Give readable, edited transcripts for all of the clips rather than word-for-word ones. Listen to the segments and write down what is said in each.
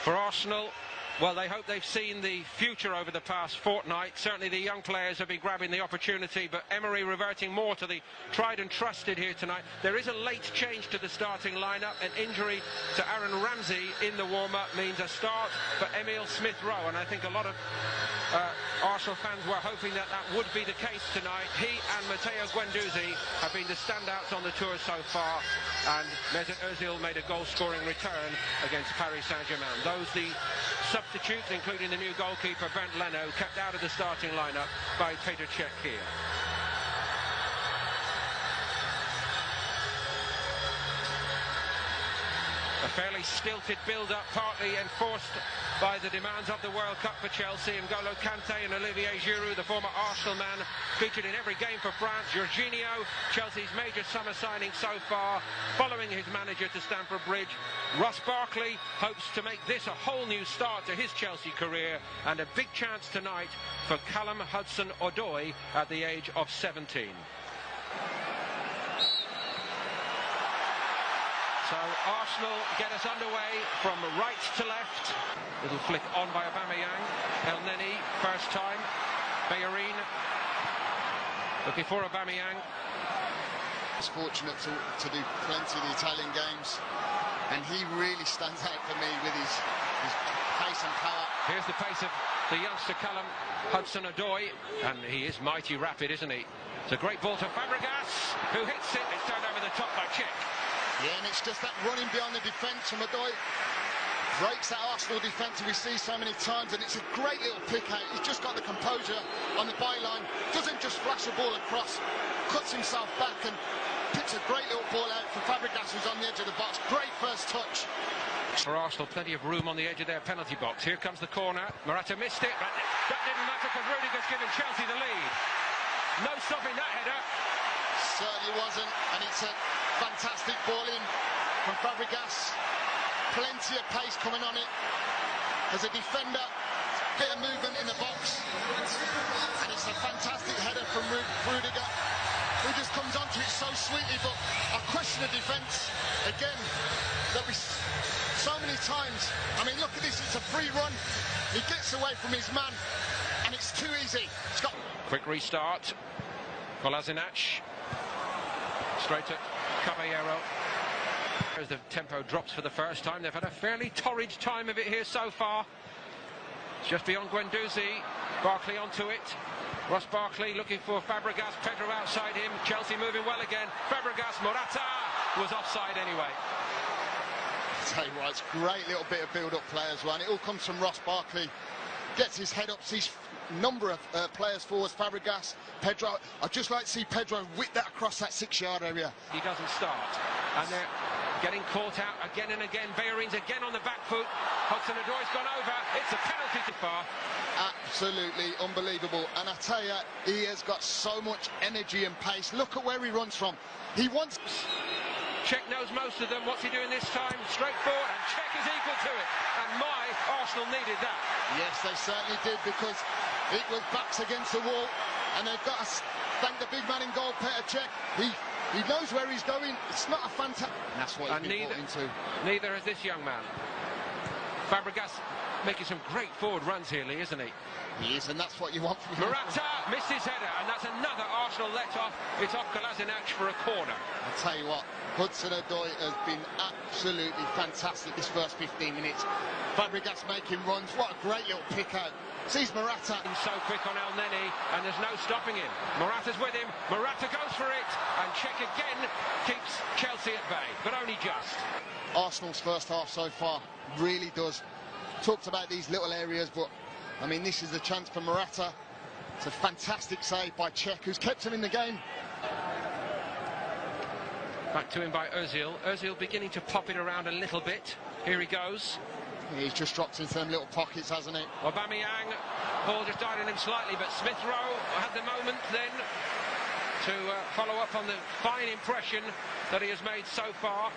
For Arsenal, well, they hope they've seen the future over the past fortnight. Certainly the young players have been grabbing the opportunity, but Emery reverting more to the tried and trusted here tonight. There is a late change to the starting lineup. An injury to Aaron Ramsey in the warm-up means a start for Emile Smith-Rowe, and I think a lot of Arsenal fans were hoping that that would be the case tonight. He and Matteo Guendouzi have been the standouts on the tour so far, and Mesut Ozil made a goal-scoring return against Paris Saint-Germain. Those the substitutes, including the new goalkeeper Bernd Leno, kept out of the starting lineup by Petr Cech here. A fairly stilted build-up, partly enforced by the demands of the World Cup for Chelsea. N'Golo Kante and Olivier Giroud, the former Arsenal man, featured in every game for France. Jorginho, Chelsea's major summer signing so far, following his manager to Stamford Bridge. Ross Barkley hopes to make this a whole new start to his Chelsea career, and a big chance tonight for Callum Hudson-Odoi at the age of 17. So Arsenal get us underway from right to left. Little flick on by Aubameyang. El Neni, first time. Bellerin looking for Aubameyang. He's fortunate to do plenty of the Italian games, and he really stands out for me with his pace and power. Here's the pace of the youngster Callum Hudson-Odoi, and he is mighty rapid, isn't he? It's a great ball to Fabregas, who hits it. It's turned over the top by Cech. Yeah, and it's just that running behind the defence from Odoi. Breaks that Arsenal defence we see so many times, and it's a great little pick out. He's just got the composure on the byline, doesn't just flash a ball across, cuts himself back and picks a great little ball out for Fabregas, who's on the edge of the box. Great first touch. For Arsenal, plenty of room on the edge of their penalty box. Here comes the corner. Morata missed it, but that didn't matter because Rudiger's given Chelsea the lead. No stopping that header. Certainly wasn't, and it's a fantastic ball in from Fabregas. Plenty of pace coming on it. As a defender, bit of movement in the box, and it's a fantastic header from Rudiger, who just comes onto it so sweetly. But I question the defence again, that we so many times. I mean, look at this, it's a free run. He gets away from his man, and it's too easy. Quick restart. Kolasinac straight at Caballero. As the tempo drops for the first time, they've had a fairly torrid time of it here so far. It's just beyond Guendouzi. Barkley onto it. Ross Barkley looking for Fabregas. Pedro outside him. Chelsea moving well again. Fabregas. Morata was offside anyway. I'll tell you what, it's a great little bit of build-up play as well. And it all comes from Ross Barkley. Gets his head up, sees number of players forwards, Fabregas, Pedro. I'd just like to see Pedro whip that across that 6-yard area. He doesn't start, and they're getting caught out again and again. Bellerin's again on the back foot. Hudson-Odoi's gone over. It's a penalty too far. Absolutely unbelievable, and I tell you, he has got so much energy and pace. Look at where he runs from. He wants... Cech knows most of them. What's he doing this time? Straight forward, and Cech is equal to it. And my Arsenal needed that. Yes, they certainly did, because it was backs against the wall, and they've got to thank the big man in goal, Petr Cech. He knows where he's going. It's not a fantastic... That's what he's been brought into. Neither has this young man. Fabregas making some great forward runs here, Lee, isn't he? He is, and that's what you want from him. Morata missed his header, and that's another Arsenal let-off. It's off Kolasinac for a corner. I'll tell you what, Hudson-Odoi has been absolutely fantastic this first 15 minutes. Fabregas making runs. What a great little pick out. Sees Morata. So quick on El Neni, and there's no stopping him. Morata's with him. Morata goes for it, and Cech again keeps Chelsea at bay, but only just. Arsenal's first half so far really does. Talked about these little areas, but I mean, this is the chance for Morata. It's a fantastic save by Cech, who's kept him in the game. Back to him by Ozil. Ozil beginning to pop it around a little bit. Here he goes. He's just dropped into them little pockets, hasn't he? Aubameyang, ball just died on him slightly, but Smith-Rowe had the moment then to follow up on the fine impression that he has made so far.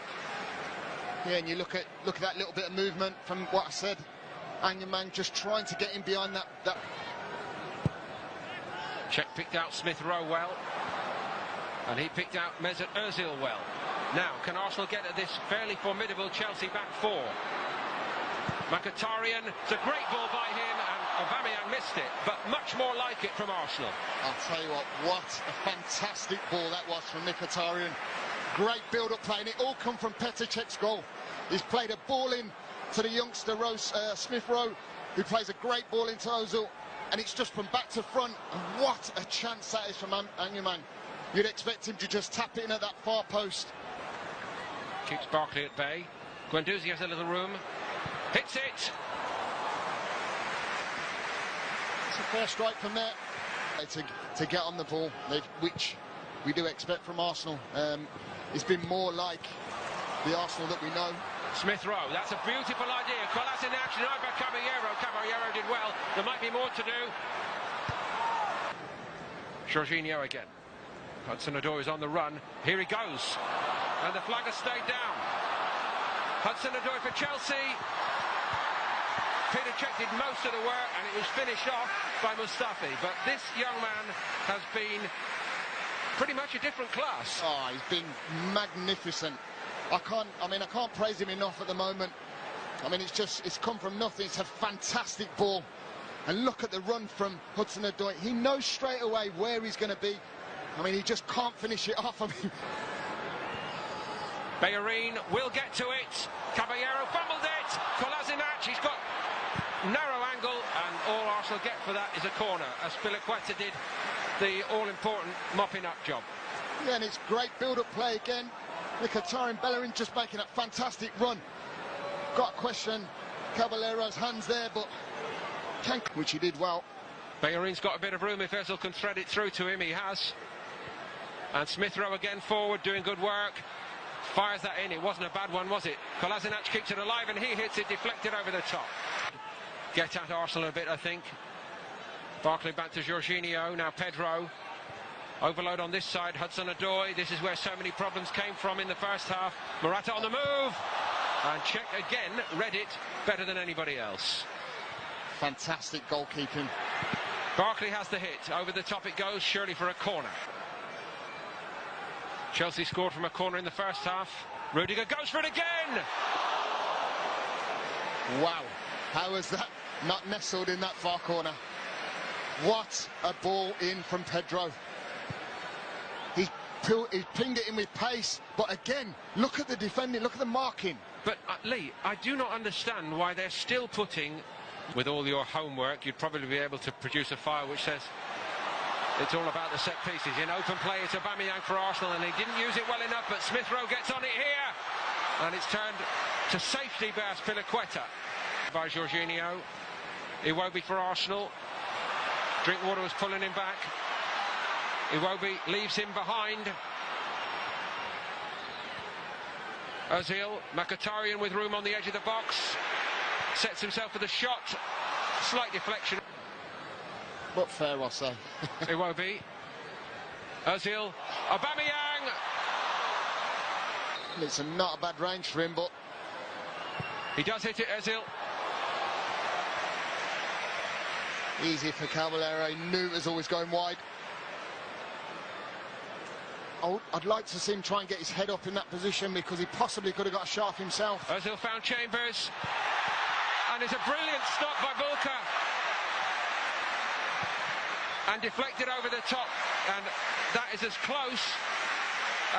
Yeah, and you look at that little bit of movement from what I said. Angerman just trying to get in behind that. Cech picked out Smith-Rowe well, and he picked out Mesut Ozil well. Now, can Arsenal get at this fairly formidable Chelsea back four? Mkhitaryan, it's a great ball by him, and Aubameyang missed it, but much more like it from Arsenal. I'll tell you what a fantastic ball that was from Mkhitaryan. Great build-up play, and it all come from Petr Cech's goal. He's played a ball in to the youngster Smith Rowe, who plays a great ball into Ozil, and it's just from back to front. And what a chance that is from Angerman. You'd expect him to just tap it in at that far post. Keeps Barkley at bay. Guendouzi has a little room. Hits it. It's a fair strike from there to get on the ball, which we do expect from Arsenal. It's been more like the Arsenal that we know. Smith Rowe, that's a beautiful idea. Kolasinac, denied by Caballero. Caballero did well. There might be more to do. Jorginho again. Hudson-Odoi is on the run. Here he goes. And the flag has stayed down. Hudson-Odoi for Chelsea. Peter Cech did most of the work, and it was finished off by Mustafi. But this young man has been pretty much a different class. Oh, he's been magnificent. I can't praise him enough at the moment. I mean, it's come from nothing. It's a fantastic ball. And look at the run from Hudson-Odoi. He knows straight away where he's going to be. I mean, he just can't finish it off. I mean, Bellerin will get to it. Caballero fumbled it. Kolasinac, he's got narrow angle, and all Arsenal get for that is a corner, as Spilicueta did the all-important mopping-up job. Yeah, and it's great build-up play again. Mkhitaryan, Bellerin just making a fantastic run. Got to question Caballero's hands there, but which he did well. Bellerin's got a bit of room if Ozil can thread it through to him. He has. And Smith Rowe again forward, doing good work. Fires that in. It wasn't a bad one, was it? Kolasinac keeps it alive, and he hits it deflected over the top. Get at Arsenal a bit, I think. Barkley back to Jorginho. Now Pedro. Overload on this side. Hudson-Odoi. This is where so many problems came from in the first half. Morata on the move. And Cech again read it better than anybody else. Fantastic goalkeeping. Barkley has the hit. Over the top it goes, surely for a corner. Chelsea scored from a corner in the first half. Rudiger goes for it again! Wow, how was that not nestled in that far corner? What a ball in from Pedro. He pinged it in with pace, but again, look at the defending, look at the marking. But Lee, I do not understand why they're still putting, with all your homework, you'd probably be able to produce a file which says it's all about the set pieces. In open play, it's Aubameyang for Arsenal, and he didn't use it well enough, but Smith Rowe gets on it here. And it's turned to safety by Spilicueta. By Jorginho. Iwobi for Arsenal. Drinkwater was pulling him back. Iwobi leaves him behind. Ozil, Mkhitaryan with room on the edge of the box. Sets himself for the shot. Slight deflection. But fair, I'll say. Iwobi. Ozil. Aubameyang. It's not a bad range for him, but he does hit it, Ozil. Easy for Caballero. He knew it was always going wide. I'd like to see him try and get his head up in that position, because he possibly could have got a shot himself. Ozil found Chambers. And it's a brilliant stop by Bulka. And deflected over the top. And that is as close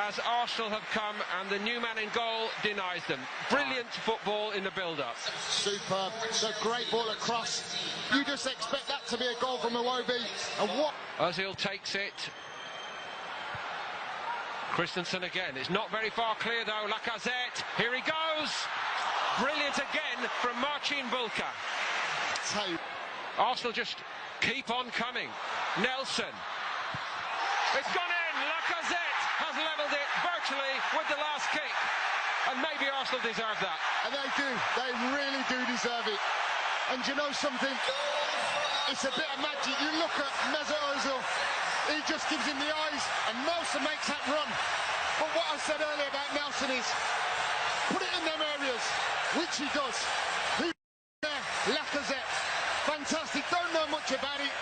as Arsenal have come, and the new man in goal denies them. Brilliant football in the build-up. Superb. It's a great ball across. You just expect that to be a goal from Iwobi. And what? Ozil takes it. Christensen again. It's not very far clear though. Lacazette. Here he goes. Brilliant again from Marcin Bulka. Arsenal just keep on coming. Nelson. It's gone in. Lacazette has levelled it virtually with the last kick. And maybe Arsenal deserve that. And they do. They really do deserve it. And you know something? It's a bit of magic. You look at Mesut Ozil. He just gives him the eyes, and Nelson makes that run. But what I said earlier about Nelson is, put it in them areas, which he does. Who there? Lacazette. Fantastic. Don't know much about it.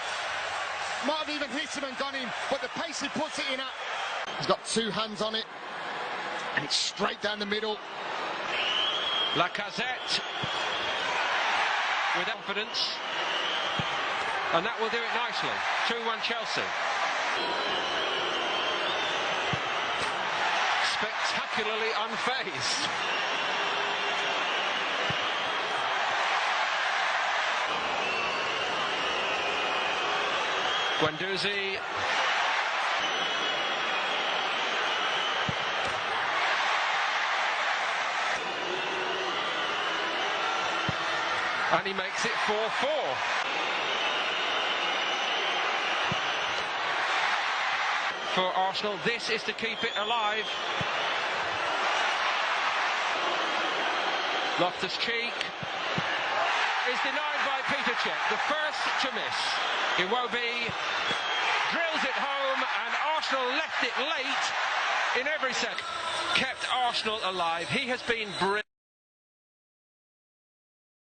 Might have even hit him and gone in, but the pace he puts it in at. He's got two hands on it, and it's straight down the middle. Lacazette. with confidence. And that will do it nicely. 2-1 Chelsea. Spectacularly unfazed. Guendouzi. And he makes it 4-4. For Arsenal, this is to keep it alive. Loftus-Cheek is denied by Peter Cech, the first to miss. Iwobi drills it home, and Arsenal left it late in every second. Kept Arsenal alive. He has been brilliant.